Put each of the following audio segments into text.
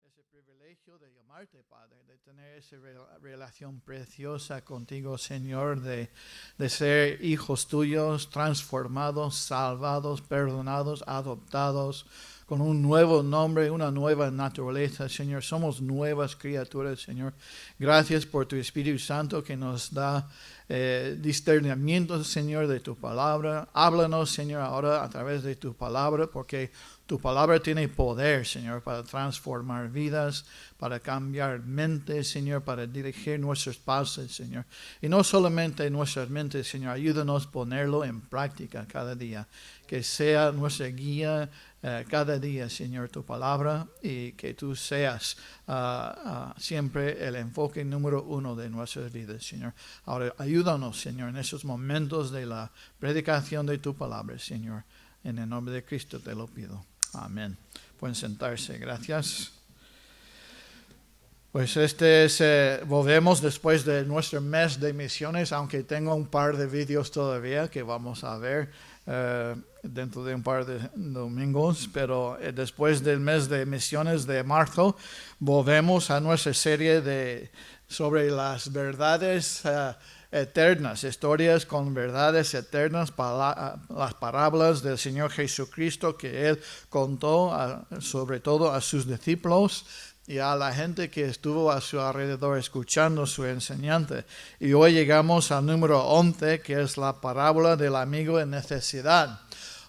ese privilegio de llamarte, Padre, de tener esa relación preciosa contigo, Señor, de ser hijos tuyos, transformados, salvados, perdonados, adoptados, con un nuevo nombre, una nueva naturaleza, Señor. Somos nuevas criaturas, Señor. Gracias por tu Espíritu Santo que nos da discernimiento, Señor, de tu palabra. Háblanos, Señor, ahora a través de tu palabra, porque tu palabra tiene poder, Señor, para transformar vidas, para cambiar mentes, Señor, para dirigir nuestros pasos, Señor. Y no solamente nuestras mentes, Señor, ayúdanos a ponerlo en práctica cada día. Que sea nuestra guía cada día, Señor, tu palabra, y que tú seas siempre el enfoque número uno de nuestras vidas, Señor. Ahora, ayúdanos, Señor, en esos momentos de la predicación de tu palabra, Señor. En el nombre de Cristo te lo pido. Amén. Pueden sentarse. Gracias. Pues volvemos después de nuestro mes de misiones, aunque tengo un par de vídeos todavía que vamos a ver dentro de un par de domingos, pero después del mes de misiones de marzo, volvemos a nuestra serie sobre las verdades eternas, historias con verdades eternas, las parábolas del Señor Jesucristo que Él contó sobre todo a sus discípulos y a la gente que estuvo a su alrededor escuchando su enseñanza. Y hoy llegamos al número 11, que es la parábola del amigo en necesidad.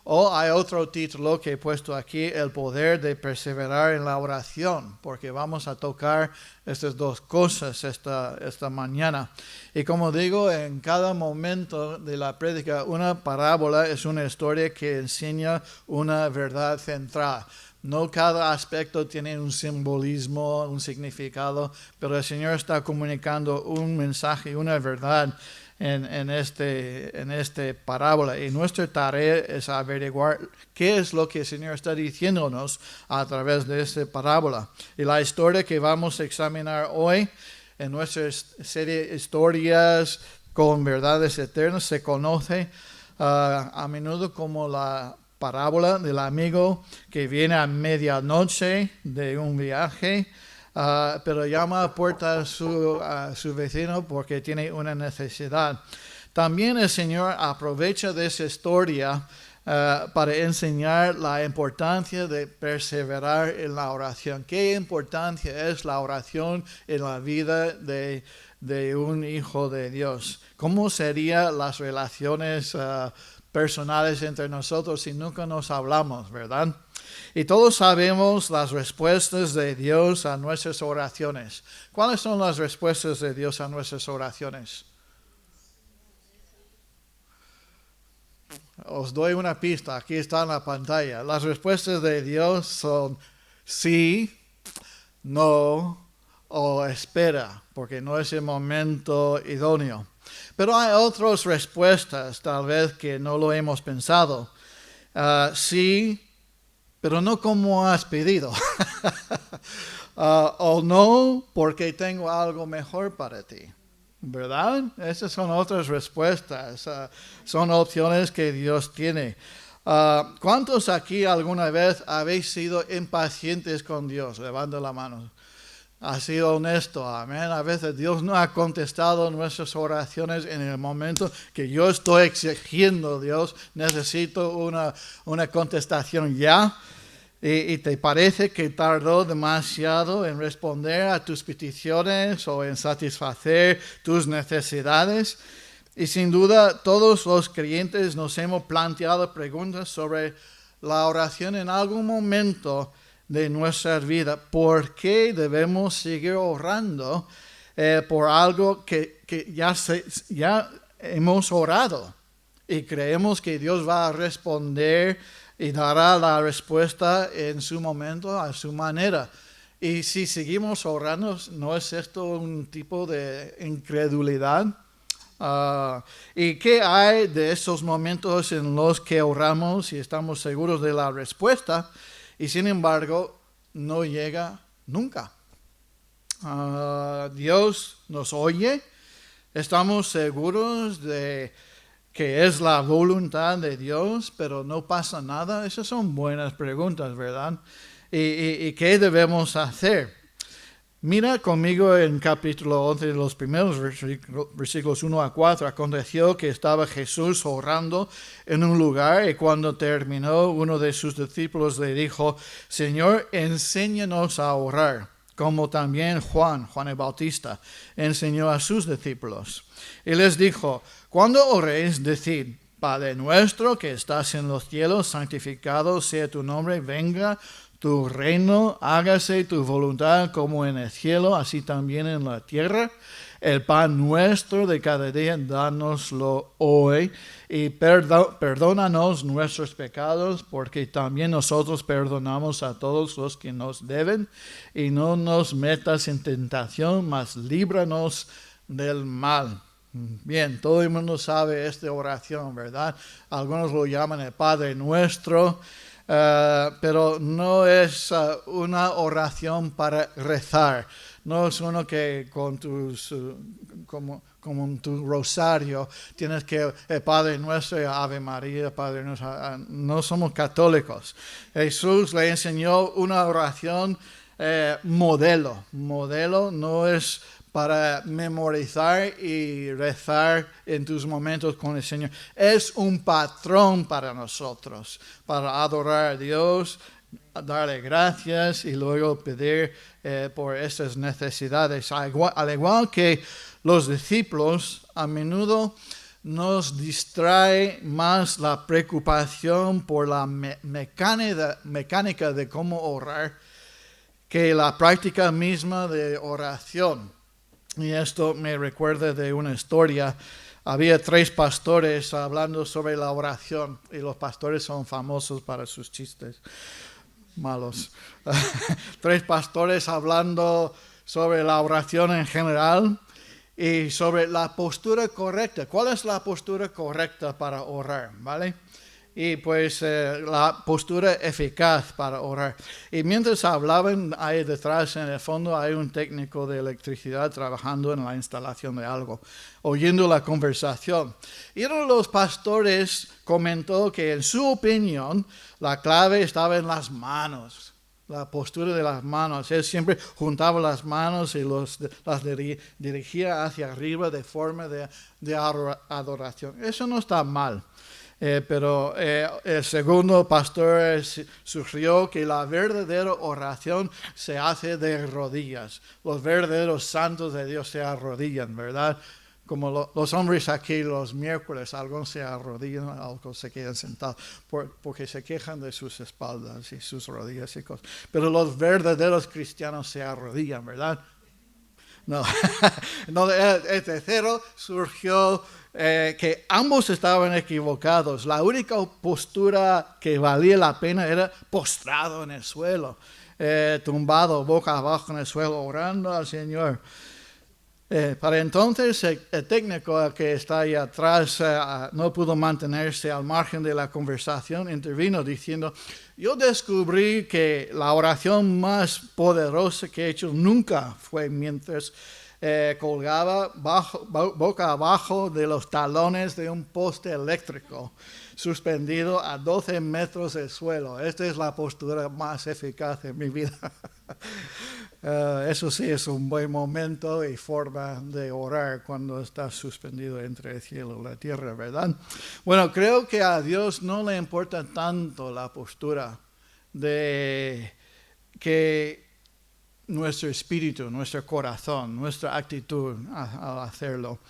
O hay otro título que he puesto aquí, el poder de perseverar en la oración, porque vamos a tocar estas dos cosas esta mañana. Y como digo, en cada momento de la prédica, una parábola es una historia que enseña una verdad central. No cada aspecto tiene un simbolismo, un significado, pero el Señor está comunicando un mensaje, una verdad en este parábola. Y nuestra tarea es averiguar qué es lo que el Señor está diciéndonos a través de esta parábola. Y la historia que vamos a examinar hoy en nuestra serie de historias con verdades eternas se conoce a menudo como la parábola del amigo que viene a medianoche de un viaje, pero llama a puerta a su vecino porque tiene una necesidad. También el Señor aprovecha de esa historia para enseñar la importancia de perseverar en la oración. ¿Qué importancia es la oración en la vida de un hijo de Dios? ¿Cómo serían las relaciones personales entre nosotros si nunca nos hablamos, verdad? Y todos sabemos las respuestas de Dios a nuestras oraciones. ¿Cuáles son las respuestas de Dios a nuestras oraciones? Os doy una pista, aquí está en la pantalla. Las respuestas de Dios son sí, no o espera, porque no es el momento idóneo. Pero hay otras respuestas, tal vez que no lo hemos pensado. Sí, pero no como has pedido. O no, porque tengo algo mejor para ti. ¿Verdad? Esas son otras respuestas. Son opciones que Dios tiene. ¿Cuántos aquí alguna vez habéis sido impacientes con Dios? Levanta la mano. Ha sido honesto, amén. A veces Dios no ha contestado nuestras oraciones en el momento que yo estoy exigiendo, Dios, necesito una contestación ya. Y te parece que tardó demasiado en responder a tus peticiones o en satisfacer tus necesidades. Y sin duda todos los creyentes nos hemos planteado preguntas sobre la oración en algún momento de nuestra vida. ¿Por qué debemos seguir orando por algo que ya hemos orado? Y creemos que Dios va a responder y dará la respuesta en su momento, a su manera. Y si seguimos orando, ¿no es esto un tipo de incredulidad? ¿Y qué hay de esos momentos en los que oramos y estamos seguros de la respuesta y sin embargo no llega nunca? Dios nos oye, estamos seguros de que es la voluntad de Dios, pero no pasa nada. Esas son buenas preguntas, ¿verdad? ¿Y qué debemos hacer? Mira conmigo en capítulo 11, los primeros versículos 1 a 4. Aconteció que estaba Jesús orando en un lugar y cuando terminó, uno de sus discípulos le dijo, Señor, enséñanos a orar, como también Juan el Bautista, enseñó a sus discípulos. Y les dijo, cuando oréis, decid, Padre nuestro que estás en los cielos, santificado sea tu nombre, venga tu reino, hágase tu voluntad como en el cielo, así también en la tierra. El pan nuestro de cada día, dánoslo hoy. Y perdónanos nuestros pecados, porque también nosotros perdonamos a todos los que nos deben. Y no nos metas en tentación, mas líbranos del mal. Bien, todo el mundo sabe esta oración, ¿verdad? Algunos lo llaman el Padre Nuestro. Pero no es una oración para rezar. No es uno que con tus, como tu rosario tienes que Padre Nuestro y Ave María, Padre Nuestro. No somos católicos. Jesús le enseñó una oración modelo. Modelo no es para memorizar y rezar en tus momentos con el Señor. Es un patrón para nosotros, para adorar a Dios, darle gracias y luego pedir por estas necesidades. Al igual que los discípulos, a menudo nos distrae más la preocupación por la mecánica de cómo orar que la práctica misma de oración. Y esto me recuerda de una historia. Había 3 pastores hablando sobre la oración, y los pastores son famosos para sus chistes malos. 3 pastores hablando sobre la oración en general y sobre la postura correcta. ¿Cuál es la postura correcta para orar? ¿Vale? Y pues la postura eficaz para orar. Y mientras hablaban, ahí detrás en el fondo hay un técnico de electricidad trabajando en la instalación de algo, oyendo la conversación. Y uno de los pastores comentó que en su opinión la clave estaba en las manos, la postura de las manos. Él siempre juntaba las manos y las dirigía hacia arriba de forma de adoración. Eso no está mal. Pero el segundo pastor sugirió que la verdadera oración se hace de rodillas. Los verdaderos santos de Dios se arrodillan, ¿verdad? Como los hombres aquí los miércoles, algunos se arrodillan, algunos se quedan sentados porque se quejan de sus espaldas y sus rodillas y cosas. Pero los verdaderos cristianos se arrodillan, ¿verdad? No, el tercero surgió que ambos estaban equivocados. La única postura que valía la pena era postrado en el suelo, tumbado boca abajo en el suelo, orando al Señor. Para entonces el técnico que está ahí atrás no pudo mantenerse al margen de la conversación, intervino diciendo, yo descubrí que la oración más poderosa que he hecho nunca fue mientras colgaba boca abajo de los talones de un poste eléctrico, suspendido a 12 metros del suelo. Esta es la postura más eficaz en mi vida. Eso sí es un buen momento y forma de orar cuando estás suspendido entre el cielo y la tierra, ¿verdad? Bueno, creo que a Dios no le importa tanto la postura de que nuestro espíritu, nuestro corazón, nuestra actitud al hacerlo.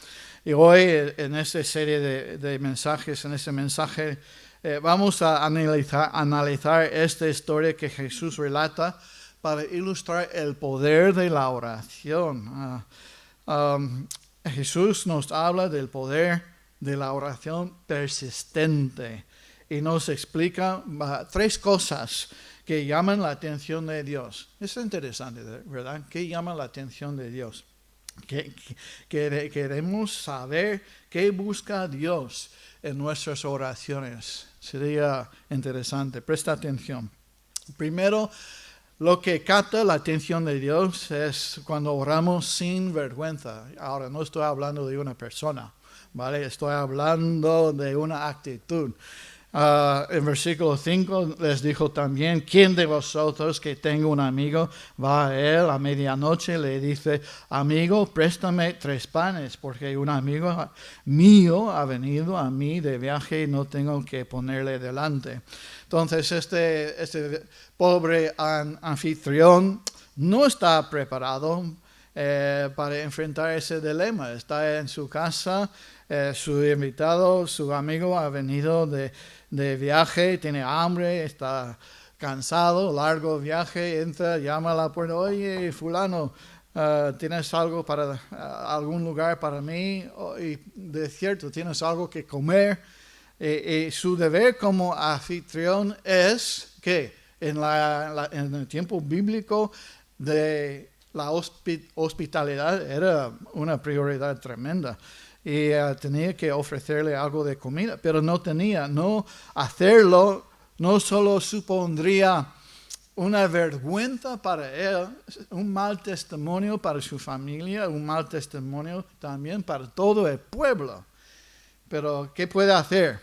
Y hoy en esta serie de mensajes, en este mensaje, vamos a analizar esta historia que Jesús relata para ilustrar el poder de la oración. Jesús nos habla del poder de la oración persistente y nos explica 3 cosas que llaman la atención de Dios. Es interesante, ¿verdad? ¿Qué llama la atención de Dios? Queremos saber qué busca Dios en nuestras oraciones. Sería interesante. Presta atención. Primero, lo que capta la atención de Dios es cuando oramos sin vergüenza. Ahora, no estoy hablando de una persona, ¿vale? Estoy hablando de una actitud. En versículo 5 les dijo también, ¿quién de vosotros que tenga un amigo va a él a medianoche le dice, amigo, préstame 3 panes, porque un amigo mío ha venido a mí de viaje y no tengo que ponerle delante? Entonces este pobre anfitrión no está preparado para enfrentar ese dilema. Está en su casa, su invitado, su amigo ha venido de viaje, tiene hambre, está cansado, largo viaje, entra, llama a la puerta, oye, fulano, ¿tienes algo para algún lugar para mí? Y de cierto, ¿tienes algo que comer? Y su deber como anfitrión es que en el tiempo bíblico de la hospitalidad era una prioridad tremenda. Y tenía que ofrecerle algo de comida, pero no hacerlo no solo supondría una vergüenza para él, un mal testimonio para su familia, un mal testimonio también para todo el pueblo. Pero ¿qué puede hacer?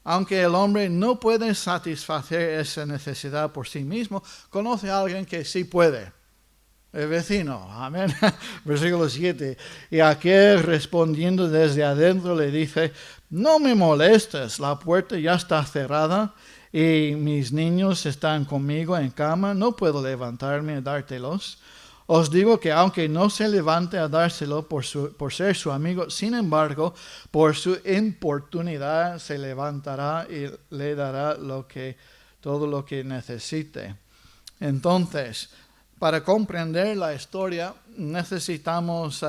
Aunque el hombre no puede satisfacer esa necesidad por sí mismo, conoce a alguien que sí puede. El vecino, amén. Versículo 7. Y aquel respondiendo desde adentro le dice, no me molestes, la puerta ya está cerrada y mis niños están conmigo en cama, no puedo levantarme a dártelos. Os digo que aunque no se levante a dárselo por ser su amigo, sin embargo, por su importunidad se levantará y le dará todo lo que necesite. Entonces, para comprender la historia necesitamos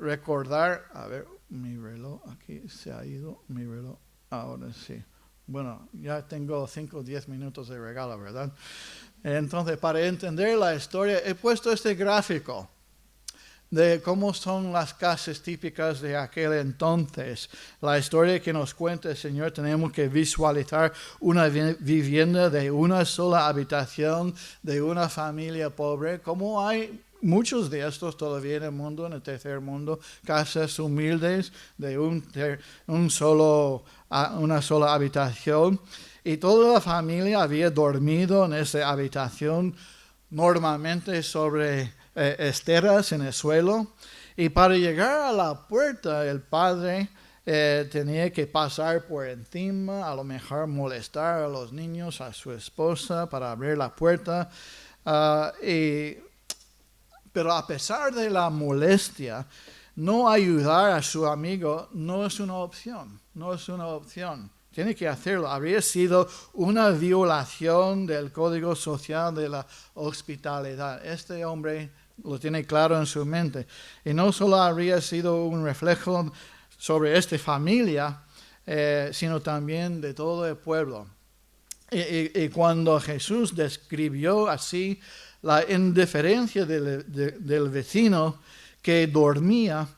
recordar, a ver, mi reloj aquí se ha ido, mi reloj, ahora sí. Bueno, ya tengo 5 o 10 minutos de regalo, ¿verdad? Entonces, para entender la historia, he puesto este gráfico de cómo son las casas típicas de aquel entonces. La historia que nos cuenta el Señor, tenemos que visualizar una vivienda de una sola habitación, de una familia pobre, como hay muchos de estos todavía en el mundo, en el tercer mundo, casas humildes de una sola habitación. Y toda la familia había dormido en esa habitación, normalmente sobre esteras en el suelo. Y para llegar a la puerta, el padre tenía que pasar por encima, a lo mejor molestar a los niños, a su esposa, para abrir la puerta. Pero a pesar de la molestia, no ayudar a su amigo no es una opción, no es una opción. Tiene que hacerlo. Habría sido una violación del código social de la hospitalidad. Este hombre lo tiene claro en su mente. Y no solo habría sido un reflejo sobre esta familia, sino también de todo el pueblo. Y cuando Jesús describió así la indiferencia del vecino que dormía,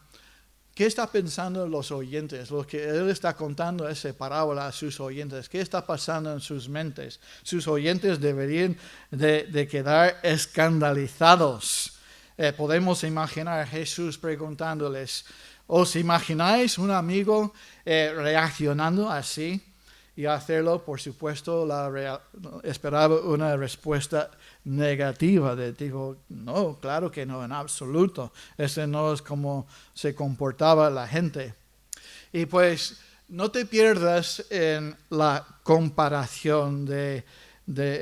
¿qué está pensando los oyentes? Lo que él está contando esa parábola a sus oyentes. ¿Qué está pasando en sus mentes? Sus oyentes deberían de quedar escandalizados. Podemos imaginar a Jesús preguntándoles, ¿os imagináis un amigo reaccionando así? Y hacerlo, por supuesto, esperaba una respuesta negativa de tipo, no, claro que no, en absoluto. Ese no es como se comportaba la gente. Y pues no te pierdas en la comparación de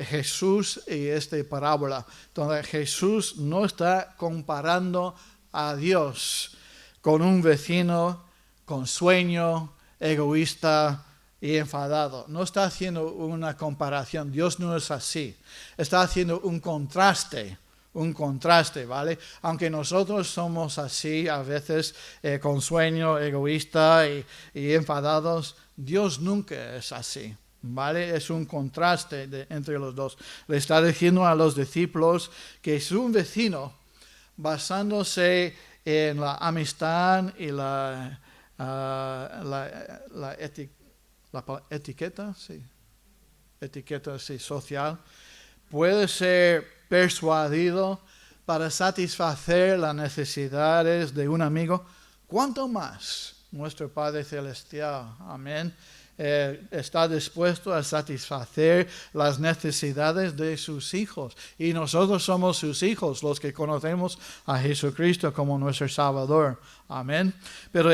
Jesús y esta parábola, donde Jesús no está comparando a Dios con un vecino con sueño, egoísta y enfadado. No está haciendo una comparación. Dios no es así. Está haciendo un contraste, ¿vale? Aunque nosotros somos así a veces con sueño, egoísta y enfadados, Dios nunca es así, ¿vale? Es un contraste entre los dos. Le está diciendo a los discípulos que es un vecino basándose en la amistad y la etiqueta social, puede ser persuadido para satisfacer las necesidades de un amigo, ¿cuánto más nuestro Padre Celestial? Amén. está dispuesto a satisfacer las necesidades de sus hijos. Y nosotros somos sus hijos, los que conocemos a Jesucristo como nuestro Salvador. Amén. Pero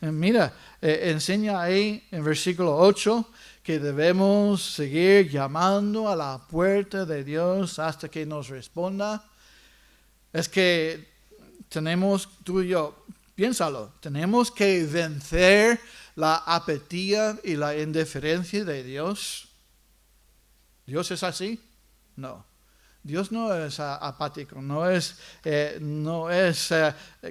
mira, enseña ahí en versículo 8 que debemos seguir llamando a la puerta de Dios hasta que nos responda. Es que tenemos, tú y yo, piénsalo, tenemos que vencer la apatía y la indiferencia de Dios. ¿Dios es así? No. Dios no es apático, no es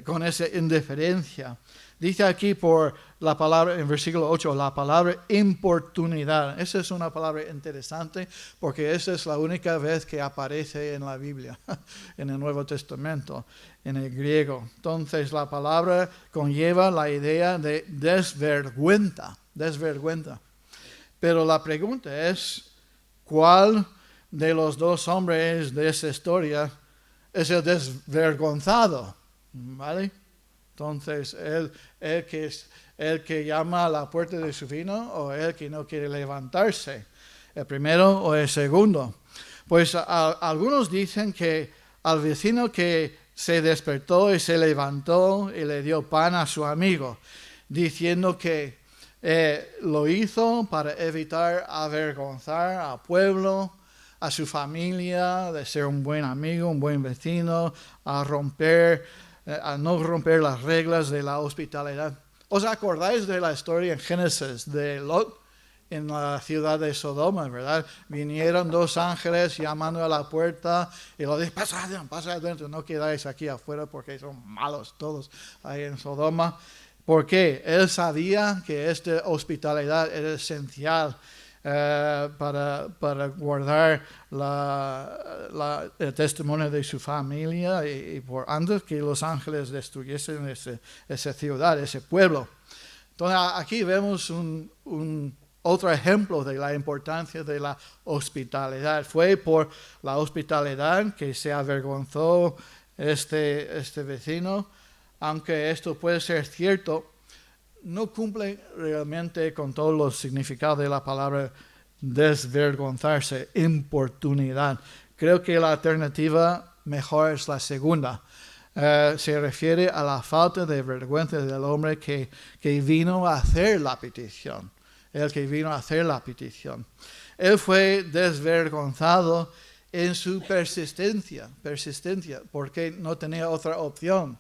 con esa indiferencia. Dice aquí por la palabra, en versículo 8, la palabra importunidad. Esa es una palabra interesante porque esa es la única vez que aparece en la Biblia, en el Nuevo Testamento, en el griego. Entonces la palabra conlleva la idea de desvergüenza. Pero la pregunta es, ¿cuál de los dos hombres de esa historia es el desvergonzado? ¿Vale? Entonces, el que llama a la puerta de su vecino o el que no quiere levantarse, el primero o el segundo. Pues algunos dicen que al vecino que se despertó y se levantó y le dio pan a su amigo, diciendo que lo hizo para evitar avergonzar al pueblo, a su familia, de ser un buen amigo, un buen vecino, a no romper las reglas de la hospitalidad. ¿Os acordáis de la historia en Génesis de Lot en la ciudad de Sodoma, verdad? Vinieron dos ángeles llamando a la puerta y lo dijeron, pasad adentro, no quedáis aquí afuera porque son malos todos ahí en Sodoma. ¿Por qué? Él sabía que esta hospitalidad era esencial para guardar el testimonio de su familia y por antes que los ángeles destruyesen esa ciudad, ese pueblo. Entonces aquí vemos otro ejemplo de la importancia de la hospitalidad. Fue por la hospitalidad que se avergonzó este vecino, aunque esto puede ser cierto, no cumple realmente con todos los significados de la palabra desvergonzarse, importunidad. Creo que la alternativa mejor es la segunda. Se refiere a la falta de vergüenza del hombre que vino a hacer la petición. El que vino a hacer la petición. Él fue desvergonzado en su persistencia, porque no tenía otra opción,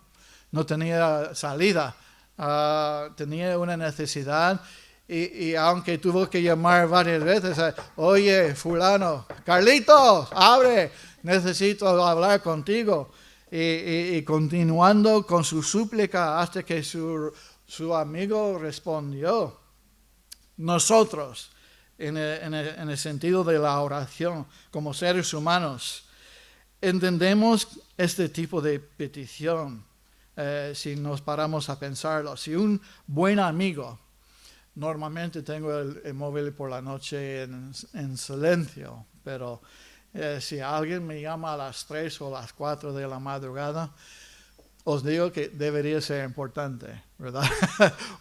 no tenía salida. Tenía una necesidad y aunque tuvo que llamar varias veces, oye, fulano, Carlitos, abre, necesito hablar contigo. Y continuando con su súplica hasta que su amigo respondió. Nosotros, en el sentido de la oración, como seres humanos, entendemos este tipo de petición. Si nos paramos a pensarlo, si un buen amigo, normalmente tengo el móvil por la noche en silencio, pero si alguien me llama a las 3 o las 4 de la madrugada, os digo que debería ser importante, ¿verdad?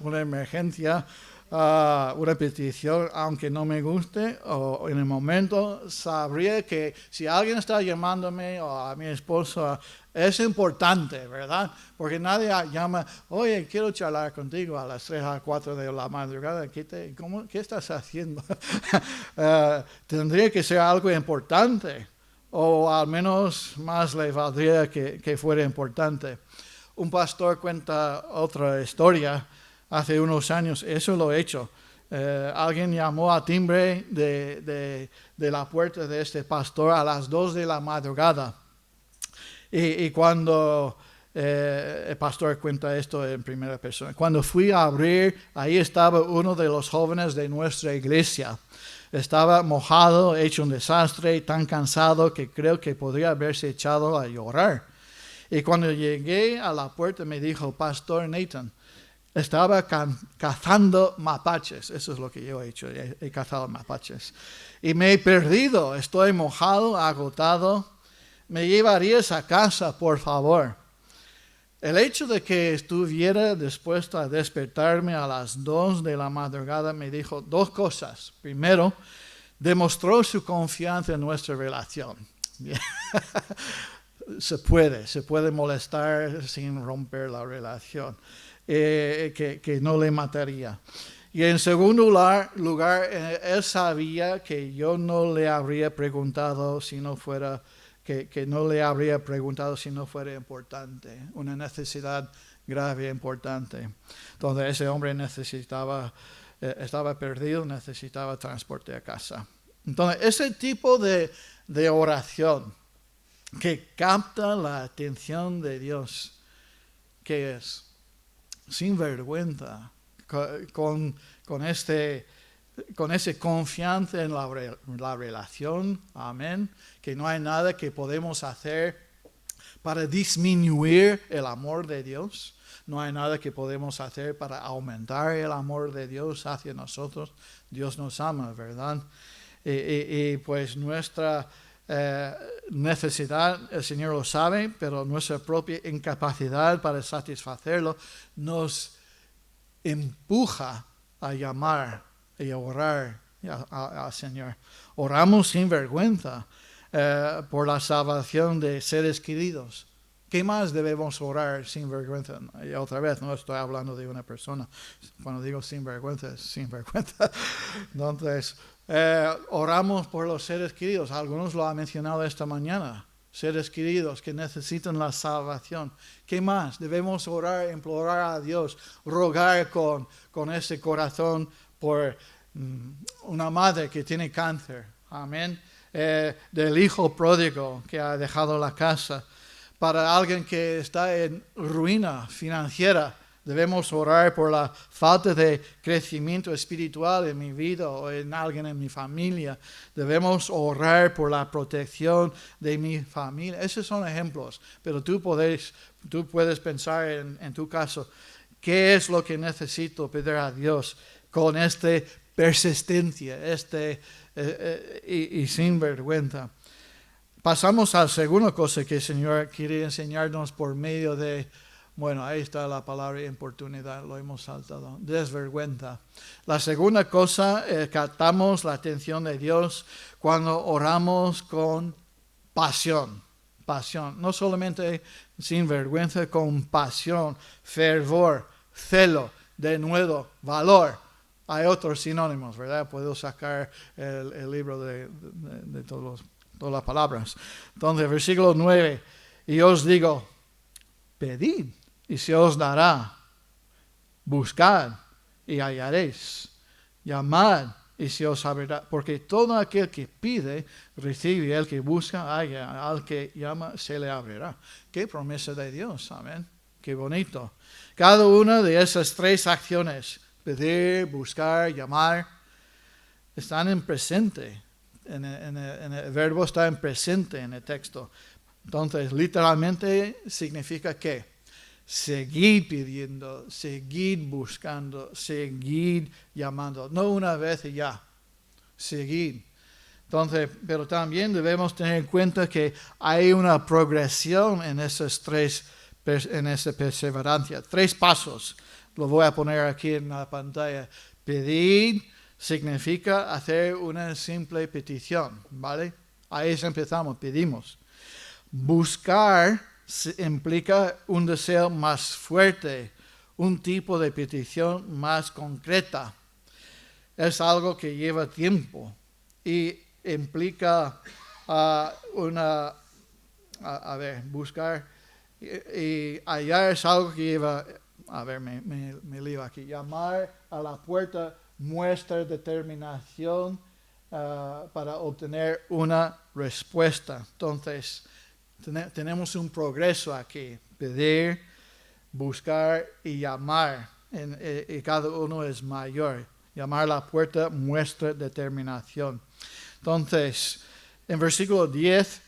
Una emergencia, una petición, aunque no me guste, o en el momento sabría que si alguien está llamándome o a mi esposo, es importante, ¿verdad? Porque nadie llama, oye, quiero charlar contigo a las 3 a 4 de la madrugada, ¿qué estás haciendo? Tendría que ser algo importante, o al menos más le valdría que fuera importante. Un pastor cuenta otra historia. Hace unos años, eso lo he hecho. Alguien llamó a timbre de la puerta de este pastor a las 2 de la madrugada. Y cuando el pastor cuenta esto en primera persona, cuando fui a abrir, ahí estaba uno de los jóvenes de nuestra iglesia. Estaba mojado, hecho un desastre, tan cansado que creo que podría haberse echado a llorar. Y cuando llegué a la puerta me dijo, Pastor Nathan, estaba cazando mapaches. Eso es lo que yo he hecho, he cazado mapaches. Y me he perdido, estoy mojado, agotado. ¿Me llevarías a casa, por favor? El hecho de que estuviera dispuesto a despertarme a las 2 de la madrugada me dijo 2 cosas. Primero, demostró su confianza en nuestra relación. se puede molestar sin romper la relación, que no le mataría. Y en segundo lugar, él sabía que yo no le habría preguntado si no fuera, que no le habría preguntado si no fuera importante, una necesidad grave e importante. Entonces ese hombre estaba perdido, necesitaba transporte a casa. Entonces ese tipo de oración que capta la atención de Dios, que es sin vergüenza, con esa confianza en la relación, amén, que no hay nada que podemos hacer para disminuir el amor de Dios, no hay nada que podemos hacer para aumentar el amor de Dios hacia nosotros. Dios nos ama, ¿verdad? Y pues nuestra necesidad, el Señor lo sabe, pero nuestra propia incapacidad para satisfacerlo nos empuja a llamar y a orar al Señor. Oramos sin vergüenza por la salvación de seres queridos. ¿Qué más debemos orar sin vergüenza? Y otra vez, no estoy hablando de una persona. Cuando digo sin vergüenza, es sin vergüenza. Entonces, oramos por los seres queridos. Algunos lo han mencionado esta mañana. Seres queridos que necesitan la salvación. ¿Qué más? Debemos orar, implorar a Dios, rogar con ese corazón por una madre que tiene cáncer. Amén. Del hijo pródigo que ha dejado la casa. Para alguien que está en ruina financiera, debemos orar por la falta de crecimiento espiritual en mi vida o en alguien en mi familia. Debemos orar por la protección de mi familia. Esos son ejemplos, pero tú puedes pensar en tu caso, ¿qué es lo que necesito pedir a Dios con esta persistencia y sin vergüenza? Pasamos a la segunda cosa que el Señor quiere enseñarnos por medio de, bueno, ahí está la palabra importunidad, lo hemos saltado, desvergüenza. La segunda cosa, captamos la atención de Dios cuando oramos con pasión. Pasión, no solamente sin vergüenza, con pasión, fervor, celo, denuedo, valor. Hay otros sinónimos, ¿verdad? Puedo sacar el libro de todas las palabras. Entonces, versículo 9, y os digo, pedid y se os dará, buscad y hallaréis, llamad y se os abrirá, porque todo aquel que pide, recibe, el que busca, halla, al que llama, se le abrirá. Qué promesa de Dios, amén, qué bonito. Cada una de esas 3 acciones, pedir, buscar, llamar, están en presente. El verbo está en presente en el texto. Entonces, literalmente significa que seguid pidiendo, seguid buscando, seguid llamando. No una vez y ya, seguid. Entonces, pero también debemos tener en cuenta que hay una progresión en esa perseverancia. 3 pasos. Lo voy a poner aquí en la pantalla. Pedid significa hacer una simple petición, ¿vale? Ahí empezamos, pedimos. Buscar implica un deseo más fuerte, un tipo de petición más concreta. Es algo que lleva tiempo y implica buscar y hallar es algo que lleva, me lío aquí, llamar a la puerta muestra determinación para obtener una respuesta. Entonces, tenemos un progreso aquí, pedir, buscar y llamar, y cada uno es mayor. Llamar a la puerta muestra determinación. Entonces, en versículo 10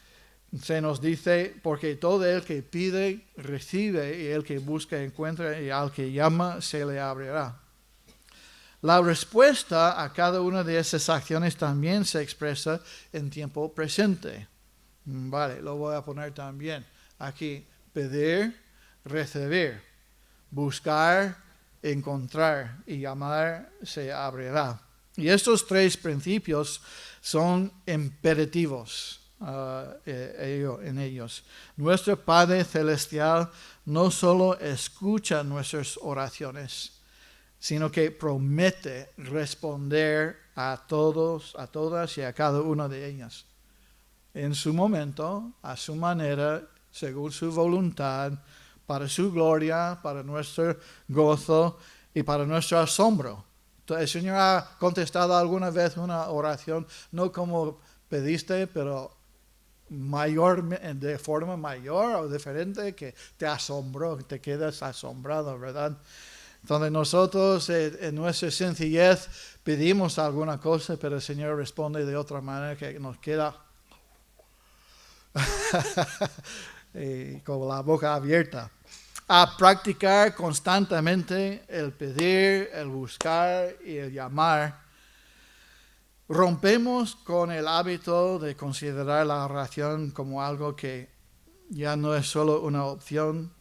se nos dice, porque todo el que pide, recibe, y el que busca, encuentra, y al que llama, se le abrirá. La respuesta a cada una de esas acciones también se expresa en tiempo presente. Vale, lo voy a poner también aquí. Pedir, recibir, buscar, encontrar y llamar se abrirá. Y estos tres principios son imperativos en ellos. Nuestro Padre Celestial no solo escucha nuestras oraciones, sino que promete responder a todos, a todas y a cada una de ellas. En su momento, a su manera, según su voluntad, para su gloria, para nuestro gozo y para nuestro asombro. El Señor ha contestado alguna vez una oración, no como pediste, pero de forma mayor o diferente, que te asombró, te quedas asombrado, ¿verdad? Entonces nosotros en nuestra sencillez pedimos alguna cosa, pero el Señor responde de otra manera que nos queda con la boca abierta. A practicar constantemente el pedir, el buscar y el llamar, rompemos con el hábito de considerar la oración como algo que ya no es solo una opción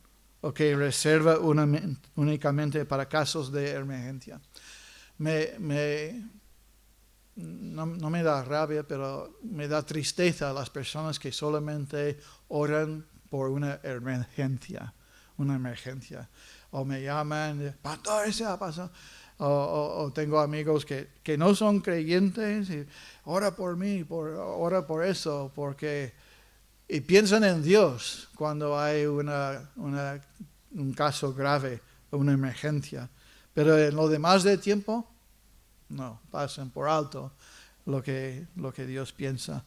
o que reserva únicamente para casos de emergencia. No me da rabia, pero me da tristeza a las personas que solamente oran por una emergencia. O me llaman, pastor, ¿se ha pasado? O tengo amigos que no son creyentes y ora por mí, ora por eso, y piensan en Dios cuando hay un caso grave, una emergencia. Pero en lo demás del tiempo, no, pasan por alto lo que Dios piensa.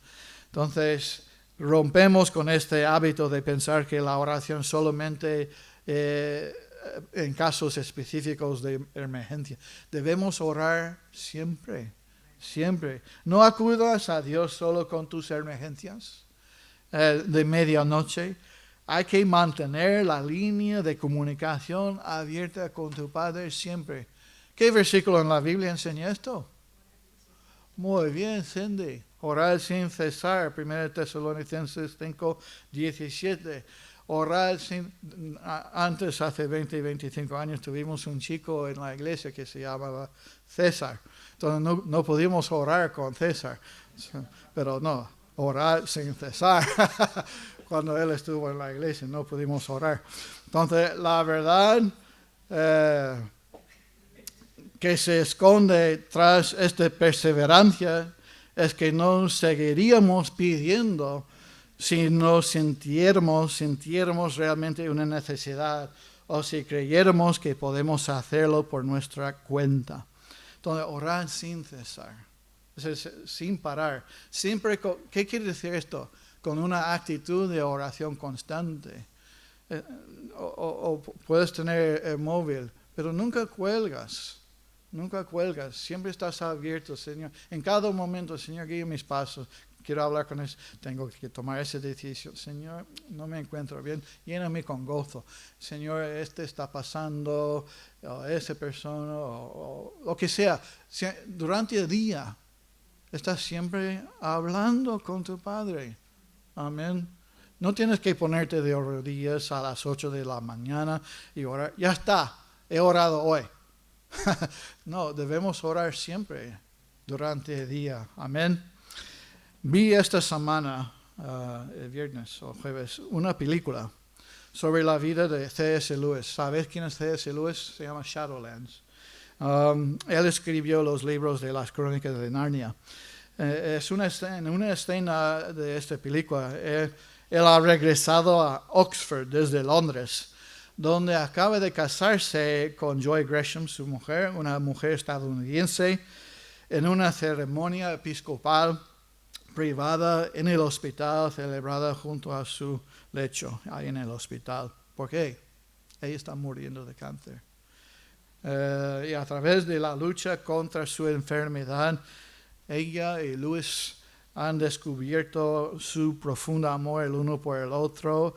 Entonces, rompemos con este hábito de pensar que la oración solamente en casos específicos de emergencia. Debemos orar siempre, siempre. No acudas a Dios solo con tus emergencias de medianoche. Hay que mantener la línea de comunicación abierta con tu Padre siempre. ¿Qué versículo en la Biblia enseña esto? Muy bien, Cindy. Orar sin cesar, 1 Tesalonicenses 5:17. Orar antes, hace 20 y 25 años, tuvimos un chico en la iglesia que se llamaba César. Entonces no pudimos orar con César, pero no, orar sin cesar. Cuando él estuvo en la iglesia no pudimos orar. Entonces, la verdad que se esconde tras esta perseverancia es que no seguiríamos pidiendo si no sintiéramos realmente una necesidad o si creyéramos que podemos hacerlo por nuestra cuenta. Entonces, orar sin cesar, sin parar. Siempre, ¿qué quiere decir esto? Con una actitud de oración constante. O puedes tener el móvil, pero nunca cuelgas. Nunca cuelgas, siempre estás abierto, Señor. En cada momento, Señor, guía mis pasos. Quiero hablar con él, tengo que tomar esa decisión. Señor, no me encuentro bien, lléname con gozo. Señor, está pasando, o esa persona, o lo que sea. Durante el día, estás siempre hablando con tu Padre. Amén. No tienes que ponerte de rodillas a las 8 de la mañana y orar. Ya está, he orado hoy. No, debemos orar siempre durante el día. Amén. Vi esta semana, el viernes o jueves, una película sobre la vida de C.S. Lewis. ¿Sabes quién es C.S. Lewis? Se llama Shadowlands. Él escribió los libros de las Crónicas de Narnia. En una escena de esta película, él ha regresado a Oxford desde Londres, donde acaba de casarse con Joy Gresham, su mujer, una mujer estadounidense, en una ceremonia episcopal privada en el hospital, celebrada junto a su lecho, ahí en el hospital. ¿Por qué? Ella está muriendo de cáncer. Y a través de la lucha contra su enfermedad, ella y Lewis han descubierto su profundo amor el uno por el otro,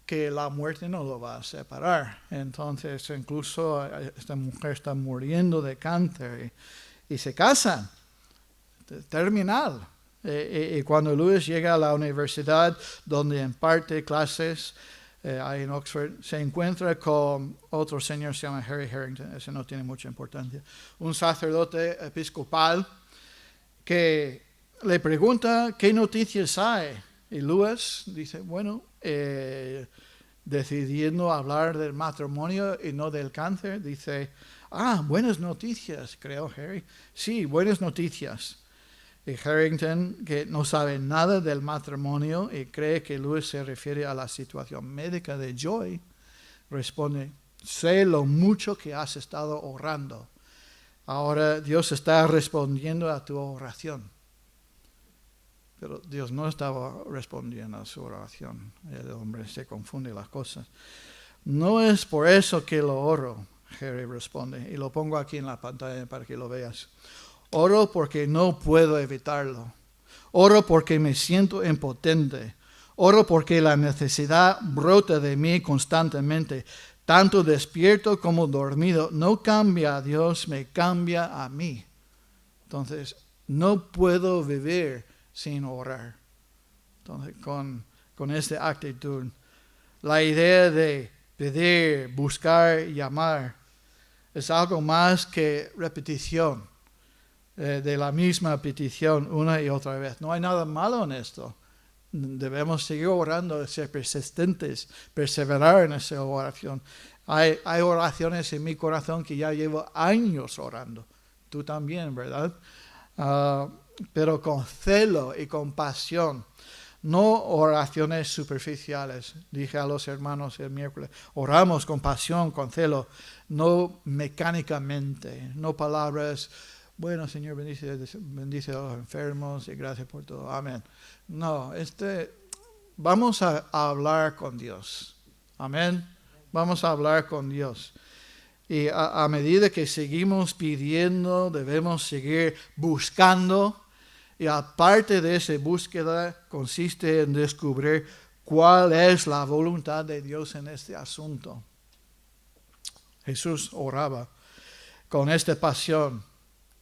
que la muerte no lo va a separar. Entonces, incluso esta mujer está muriendo de cáncer y se casan, terminal. Y cuando Lewis llega a la universidad donde imparte clases, ahí en Oxford, se encuentra con otro señor, se llama Harry Harrington, ese no tiene mucha importancia, un sacerdote episcopal que le pregunta qué noticias hay. Y Lewis dice, bueno, decidiendo hablar del matrimonio y no del cáncer, dice, buenas noticias, creo Harry. Sí, buenas noticias. Y Harrington, que no sabe nada del matrimonio y cree que Lewis se refiere a la situación médica de Joy, responde, sé lo mucho que has estado orando. Ahora Dios está respondiendo a tu oración. Pero Dios no estaba respondiendo a su oración. El hombre se confunde las cosas. No es por eso que lo oro, Harry responde. Y lo pongo aquí en la pantalla para que lo veas. Oro porque no puedo evitarlo. Oro porque me siento impotente. Oro porque la necesidad brota de mí constantemente. Tanto despierto como dormido. No cambia a Dios, me cambia a mí. Entonces, no puedo vivir sin orar. Entonces, con esta actitud, la idea de pedir, buscar, llamar, es algo más que repetición de la misma petición una y otra vez. No hay nada malo en esto. Debemos seguir orando, ser persistentes, perseverar en esa oración. Hay oraciones en mi corazón que ya llevo años orando. Tú también, ¿verdad? Pero con celo y con pasión, no oraciones superficiales. Dije a los hermanos el miércoles, oramos con pasión, con celo, no mecánicamente, no palabras, bueno, Señor, bendice a los enfermos y gracias por todo, amén. No, vamos a hablar con Dios, amén, vamos a hablar con Dios. Y a medida que seguimos pidiendo, debemos seguir buscando. Y aparte de esa búsqueda, consiste en descubrir cuál es la voluntad de Dios en este asunto. Jesús oraba con esta pasión,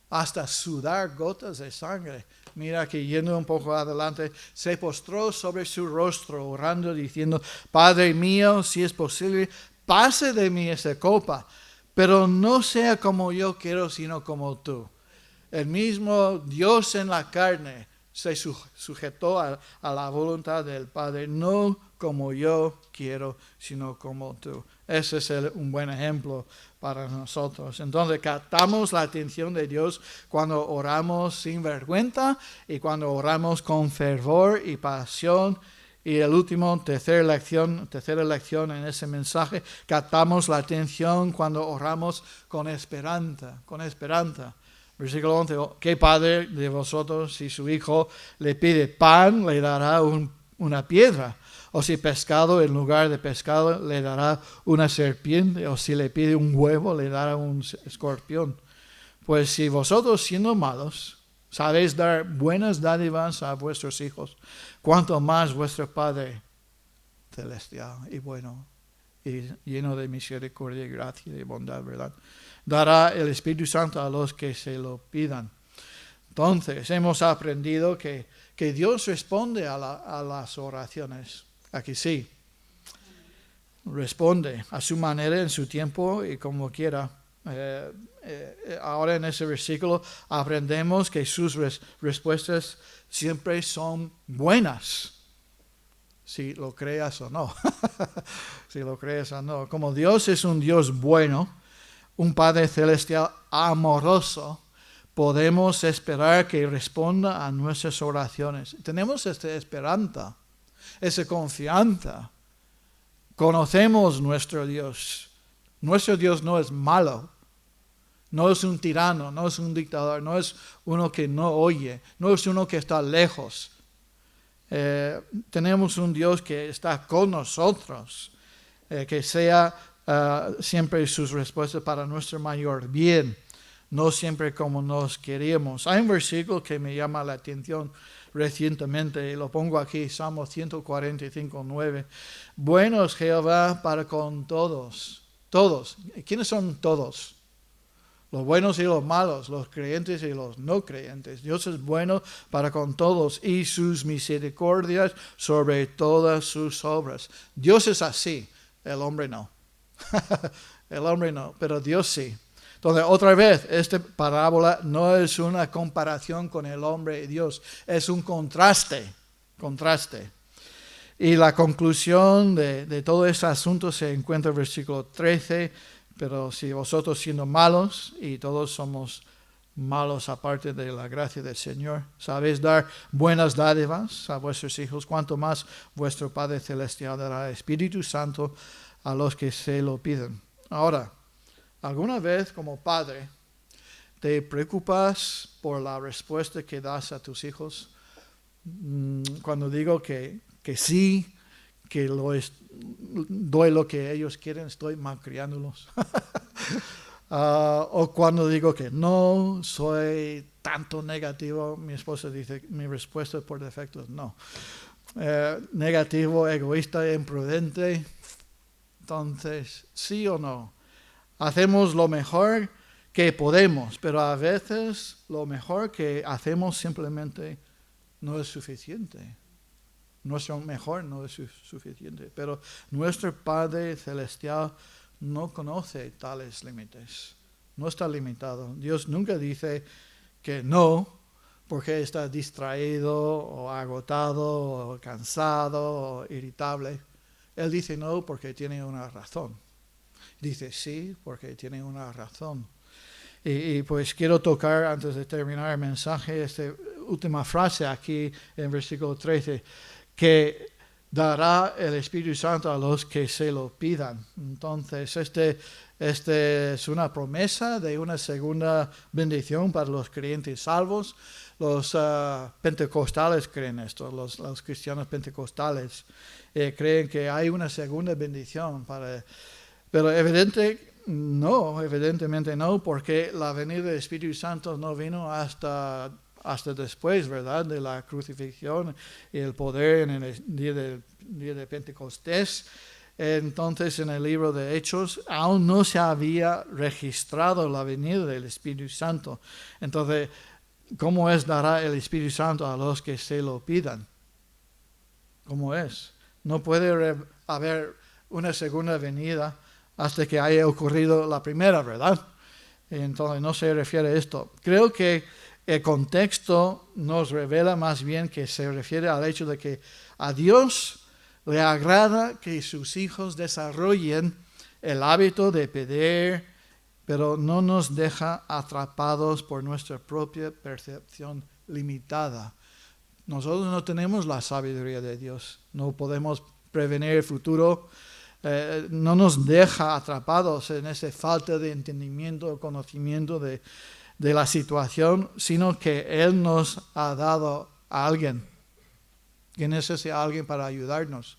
hasta sudar gotas de sangre. Mira que yendo un poco adelante, se postró sobre su rostro, orando, diciendo, Padre mío, si es posible, pase de mí esa copa, pero no sea como yo quiero, sino como tú. El mismo Dios en la carne se sujetó a la voluntad del Padre, no como yo quiero, sino como tú. Ese es un buen ejemplo para nosotros. Entonces, captamos la atención de Dios cuando oramos sin vergüenza y cuando oramos con fervor y pasión. Y el último, tercera lección en ese mensaje, captamos la atención cuando oramos con esperanza, Versículo 11, ¿qué padre de vosotros, si su hijo le pide pan, le dará una piedra? O si pescado, en lugar de pescado, le dará una serpiente? O si le pide un huevo, le dará un escorpión. Pues si vosotros, siendo malos, sabéis dar buenas dádivas a vuestros hijos, cuanto más vuestro Padre celestial y bueno, y lleno de misericordia y gracia y bondad, ¿verdad? Dará el Espíritu Santo a los que se lo pidan. Entonces, hemos aprendido que Dios responde a las oraciones. Aquí sí. Responde a su manera, en su tiempo y como quiera. Ahora en ese versículo aprendemos que sus respuestas siempre son buenas. Si lo creas o no. Si lo crees o no. Como Dios es un Dios bueno, un Padre Celestial amoroso, podemos esperar que responda a nuestras oraciones. Tenemos esta esperanza, esa confianza. Conocemos nuestro Dios. Nuestro Dios no es malo. No es un tirano, no es un dictador, no es uno que no oye, no es uno que está lejos. Tenemos un Dios que está con nosotros, que sea siempre sus respuestas para nuestro mayor bien, no siempre como nos queríamos. Hay un versículo que me llama la atención recientemente, y lo pongo aquí, Salmo 145, 9. Bueno es Jehová para con todos. Todos. ¿Quiénes son todos? los buenos y los malos, los creyentes y los no creyentes. Dios es bueno para con todos y sus misericordias sobre todas sus obras. Dios es así, el hombre no. El hombre no, pero Dios sí. Entonces, otra vez, esta parábola no es una comparación con el hombre y Dios, es un contraste. Y la conclusión de todo este asunto se encuentra en el versículo 13, pero si vosotros siendo malos, y todos somos malos aparte de la gracia del Señor, sabéis dar buenas dádivas a vuestros hijos, cuanto más vuestro Padre Celestial dará Espíritu Santo a los que se lo piden. Ahora, ¿alguna vez como padre te preocupas por la respuesta que das a tus hijos? Cuando digo que sí, que doy lo que ellos quieren, estoy malcriándolos. O cuando digo que no, soy tanto negativo, mi esposa dice, mi respuesta por defecto es no. Negativo, egoísta, imprudente. Entonces, sí o no. Hacemos lo mejor que podemos, pero a veces lo mejor que hacemos simplemente no es suficiente. Nuestro mejor no es suficiente, pero nuestro Padre Celestial no conoce tales límites. No está limitado. Dios nunca dice que no, porque está distraído o agotado o cansado o irritable. Él dice no porque tiene una razón. Dice sí porque tiene una razón. Y pues quiero tocar, antes de terminar el mensaje, esta última frase aquí en versículo 13, que dará el Espíritu Santo a los que se lo pidan. Entonces, este es una promesa de una segunda bendición para los creyentes salvos. Los pentecostales creen esto, los cristianos pentecostales creen que hay una segunda bendición pero evidentemente no, porque la venida del Espíritu Santo no vino hasta después, ¿verdad?, de la crucifixión y el poder en el día de Pentecostés. Entonces, en el libro de Hechos, aún no se había registrado la venida del Espíritu Santo. Entonces, ¿cómo dará el Espíritu Santo a los que se lo pidan? ¿Cómo es? No puede haber una segunda venida hasta que haya ocurrido la primera, ¿verdad? Entonces no se refiere a esto. Creo que el contexto nos revela más bien que se refiere al hecho de que a Dios le agrada que sus hijos desarrollen el hábito de pedir, pero no nos deja atrapados por nuestra propia percepción limitada. Nosotros no tenemos la sabiduría de Dios, no podemos prevenir el futuro. No nos deja atrapados en esa falta de entendimiento o conocimiento de la situación, sino que Él nos ha dado a alguien. ¿Quién es ese alguien para ayudarnos?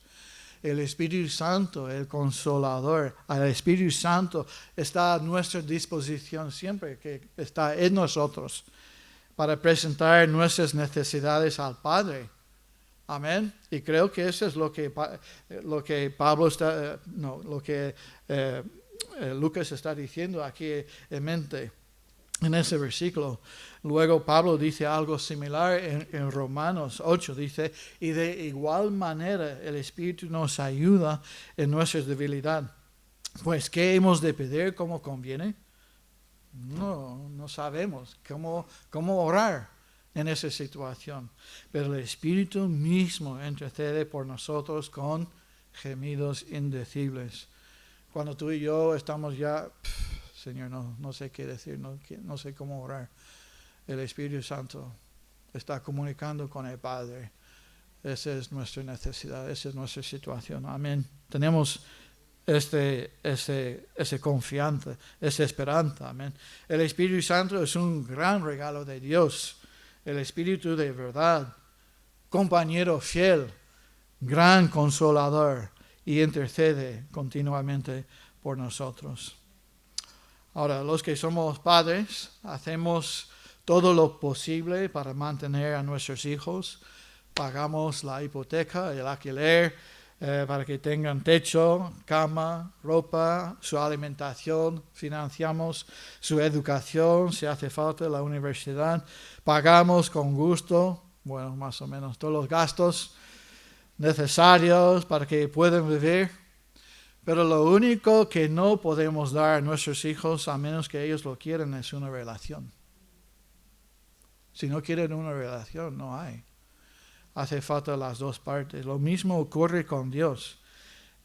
El Espíritu Santo, el Consolador. El Espíritu Santo está a nuestra disposición siempre, que está en nosotros, para presentar nuestras necesidades al Padre. Amén. Y creo que eso es lo que Lucas está diciendo aquí en mente, en ese versículo. Luego Pablo dice algo similar en Romanos 8, dice, y de igual manera el Espíritu nos ayuda en nuestra debilidad. Pues, ¿qué hemos de pedir como conviene? No sabemos cómo orar en esa situación, pero el Espíritu mismo intercede por nosotros con gemidos indecibles. Cuando tú y yo estamos ya, Señor, no sé qué decir, no sé cómo orar, el Espíritu Santo está comunicando con el Padre. Esa es nuestra necesidad, esa es nuestra situación. Amén. Tenemos esa confianza, esa esperanza. Amén. El Espíritu Santo es un gran regalo de Dios. El Espíritu de verdad, compañero fiel, gran consolador, y intercede continuamente por nosotros. Ahora, los que somos padres, hacemos todo lo posible para mantener a nuestros hijos. Pagamos la hipoteca, el alquiler, para que tengan techo, cama, ropa, su alimentación, financiamos su educación, si hace falta la universidad, pagamos con gusto, bueno, más o menos todos los gastos necesarios para que puedan vivir. Pero lo único que no podemos dar a nuestros hijos, a menos que ellos lo quieran, es una relación. Si no quieren una relación, no hay. Hace falta las dos partes. Lo mismo ocurre con Dios.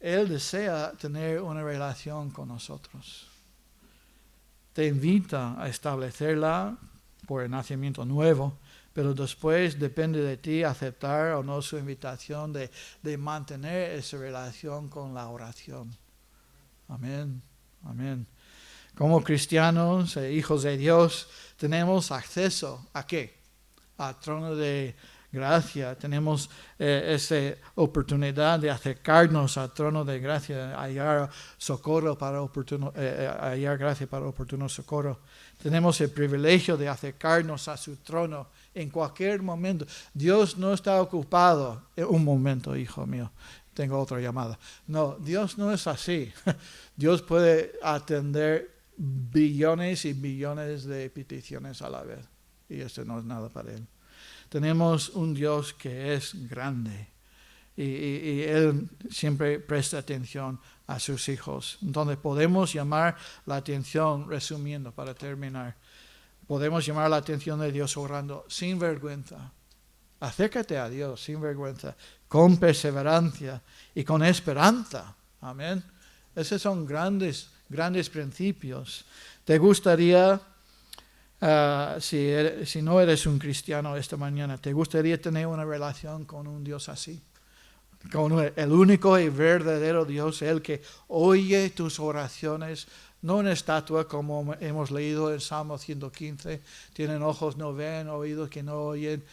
Él desea tener una relación con nosotros. Te invita a establecerla por el nacimiento nuevo, pero después depende de ti aceptar o no su invitación de mantener esa relación con la oración. Amén, amén. Como cristianos e hijos de Dios, tenemos acceso ¿a qué? Al trono de gracia. Tenemos esa oportunidad de acercarnos al trono de gracia, hallar socorro para hallar gracia para oportuno socorro. Tenemos el privilegio de acercarnos a su trono en cualquier momento. Dios no está ocupado. Un momento, hijo mío, tengo otra llamada. No, Dios no es así. Dios puede atender billones y billones de peticiones a la vez. Y eso no es nada para Él. Tenemos un Dios que es grande y Él siempre presta atención a sus hijos. Entonces podemos llamar la atención, resumiendo para terminar, podemos llamar la atención de Dios orando sin vergüenza. Acércate a Dios sin vergüenza, con perseverancia y con esperanza. Amén. Esos son grandes principios. ¿Te gustaría... si no eres un cristiano esta mañana, ¿te gustaría tener una relación con un Dios así? Con el único y verdadero Dios, el que oye tus oraciones, no una estatua como hemos leído en Salmo 115, tienen ojos, no ven, oídos que no oyen,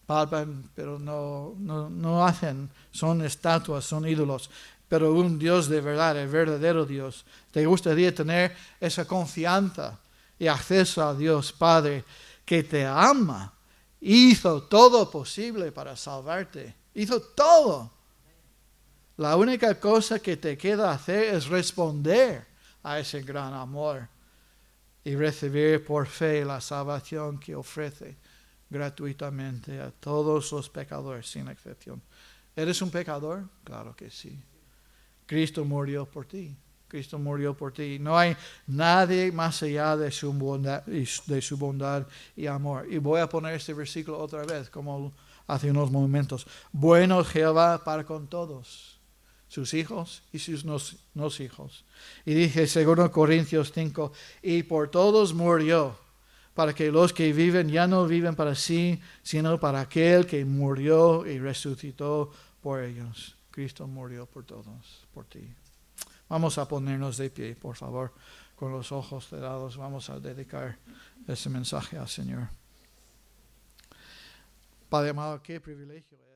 palpan, pero no hacen, son estatuas, son ídolos. Pero un Dios de verdad, el verdadero Dios, ¿te gustaría tener esa confianza y acceso a Dios Padre que te ama? Hizo todo posible para salvarte. Hizo todo. La única cosa que te queda hacer es responder a ese gran amor y recibir por fe la salvación que ofrece gratuitamente a todos los pecadores sin excepción. ¿Eres un pecador? Claro que sí. Cristo murió por ti. Cristo murió por ti. No hay nadie más allá de su bondad y amor. Y voy a poner este versículo otra vez, como hace unos momentos. Bueno Jehová para con todos, sus hijos y sus no hijos. Y dice 2 Corintios 5, y por todos murió, para que los que viven ya no viven para sí, sino para aquel que murió y resucitó por ellos. Cristo murió por todos, por ti. Vamos a ponernos de pie, por favor, con los ojos cerrados. Vamos a dedicar ese mensaje al Señor. Padre amado, qué privilegio es.